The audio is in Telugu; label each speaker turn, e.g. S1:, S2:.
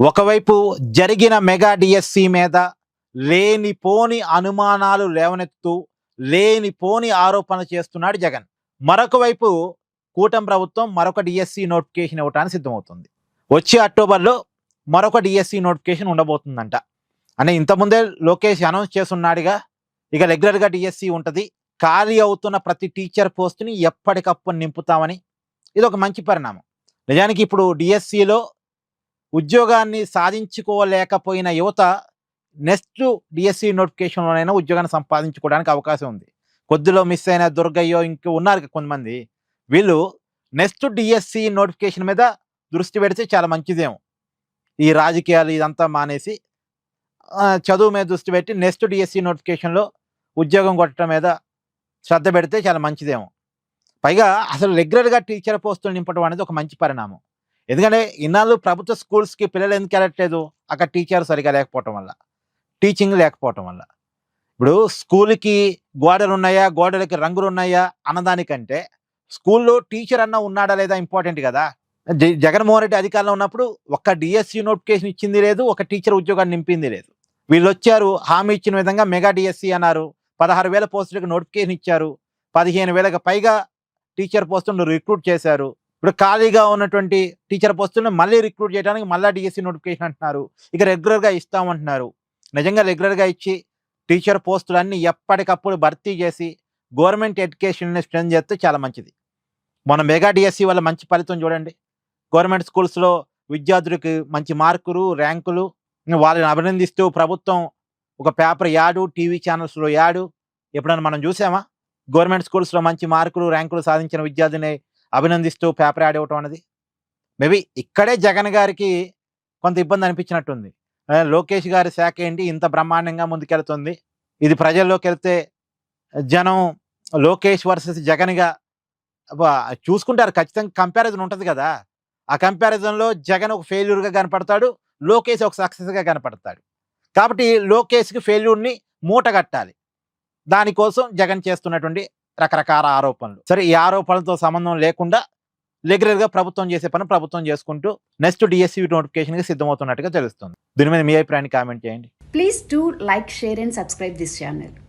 S1: ఒకవైపు జరిగిన మెగా డిఎస్సి మీద లేనిపోని అనుమానాలు లేవనెత్తు లేనిపోని ఆరోపణలు చేస్తున్నాడు జగన్. మరొక వైపు కూటమి ప్రభుత్వం మరొక డిఎస్సి నోటిఫికేషన్ ఇవ్వడానికి సిద్ధమవుతుంది. వచ్చే అక్టోబర్లో మరొక డిఎస్సి నోటిఫికేషన్ ఉండబోతుందంట. అని ఇంతకుముందే లోకేష్ అనౌన్స్ చేస్తున్నాడుగా, ఇక రెగ్యులర్గా డిఎస్సి ఉంటుంది, ఖాళీ అవుతున్న ప్రతి టీచర్ పోస్టుని ఎప్పటికప్పుడు నింపుతామని. ఇది ఒక మంచి పరిణామం. నిజానికి ఇప్పుడు డిఎస్సిలో ఉద్యోగాన్ని సాధించుకోలేకపోయిన యువత నెక్స్ట్ డిఎస్సి నోటిఫికేషన్లోనైనా ఉద్యోగాన్ని సంపాదించుకోవడానికి అవకాశం ఉంది. కొద్దిలో మిస్ అయిన దుర్గయ్యో ఇంకో ఉన్నారు కొంతమంది, వీళ్ళు నెక్స్ట్ డిఎస్సి నోటిఫికేషన్ మీద దృష్టి పెడితే చాలా మంచిదేమో. ఈ రాజకీయాలు ఇదంతా మానేసి చదువు మీద దృష్టి పెట్టి నెక్స్ట్ డిఎస్సి నోటిఫికేషన్లో ఉద్యోగం కొట్టడం మీద శ్రద్ధ పెడితే చాలా మంచిదేమో. పైగా అసలు రెగ్యులర్గా టీచర్ పోస్టులు నింపడం అనేది ఒక మంచి పరిణామం. ఎందుకంటే ఇన్నాళ్ళు ప్రభుత్వ స్కూల్స్కి పిల్లలు ఎందుకు వెళ్ళట్లేదు? అక్కడ టీచర్ సరిగా లేకపోవటం వల్ల, టీచింగ్ లేకపోవటం వల్ల. ఇప్పుడు స్కూల్కి గోడలు ఉన్నాయా, గోడలకి రంగులు ఉన్నాయా అన్నదానికంటే స్కూల్లో టీచర్ అన్న ఉన్నాడా లేదా ఇంపార్టెంట్ కదా. జగన్మోహన్ రెడ్డి అధికారంలో ఉన్నప్పుడు ఒక్క డిఎస్సి నోటిఫికేషన్ ఇచ్చింది లేదు, ఒక టీచర్ ఉద్యోగాన్ని నింపింది లేదు. వీళ్ళు వచ్చారు, హామీ ఇచ్చిన విధంగా మెగా డిఎస్సి అన్నారు, 16,000 పోస్టులకు నోటిఫికేషన్ ఇచ్చారు, 15,000కి పైగా టీచర్ పోస్టులను రిక్రూట్ చేశారు. ఇప్పుడు ఖాళీగా ఉన్నటువంటి టీచర్ పోస్టులను మళ్ళీ రిక్రూట్ చేయడానికి మళ్ళీ డిఎస్సి నోటిఫికేషన్ అంటున్నారు. ఇక రెగ్యులర్గా ఇస్తామంటున్నారు. నిజంగా రెగ్యులర్గా ఇచ్చి టీచర్ పోస్టులన్నీ ఎప్పటికప్పుడు భర్తీ చేసి గవర్నమెంట్ ఎడ్యుకేషన్ని స్ట్రెంత్ చేస్తే చాలా మంచిది. మన మెగా డిఎస్సి వల్ల మంచి ఫలితం చూడండి. గవర్నమెంట్ స్కూల్స్లో విద్యార్థులకు మంచి మార్కులు, ర్యాంకులు, వాళ్ళని అభినందిస్తూ ప్రభుత్వం ఒక పేపర్ యాడు, టీవీ ఛానల్స్లో యాడు ఎప్పుడైనా మనం చూసామా? గవర్నమెంట్ స్కూల్స్లో మంచి మార్కులు, ర్యాంకులు సాధించిన విద్యార్థిని అభినందిస్తూ పేపర్ యాడ్ ఇవ్వటం అనేది. మేబీ ఇక్కడే జగన్ గారికి కొంత ఇబ్బంది అనిపించినట్టుంది. లోకేష్ గారి శాఖ ఏంటి ఇంత బ్రహ్మాండంగా ముందుకెళ్తుంది, ఇది ప్రజల్లోకి వెళ్తే జనం లోకేష్ వర్సెస్ జగన్గా చూసుకుంటారు, ఖచ్చితంగా కంపారిజన్ ఉంటుంది కదా. ఆ కంపారిజన్లో జగన్ ఒక ఫెయిల్యూర్గా కనపడతాడు, లోకేష్ ఒక సక్సెస్గా కనపడతాడు. కాబట్టి లోకేష్కి ఫెయిల్యూర్ని మూటగట్టాలి. దానికోసం జగన్ చేస్తున్నటువంటి రకరకాల ఆరోపణలు. సరే, ఈ ఆరోపణలతో సంబంధం లేకుండా రెగ్యులర్గా ప్రభుత్వం చేసే పని ప్రభుత్వం చేసుకుంటూ నెక్స్ట్ డిఎస్సి నోటిఫికేషన్కి సిద్ధమవుతున్నట్టుగా తెలుస్తుంది. దీని మీద మీ అభిప్రాయాన్ని కామెంట్ చేయండి.
S2: Please do like, share and subscribe this channel.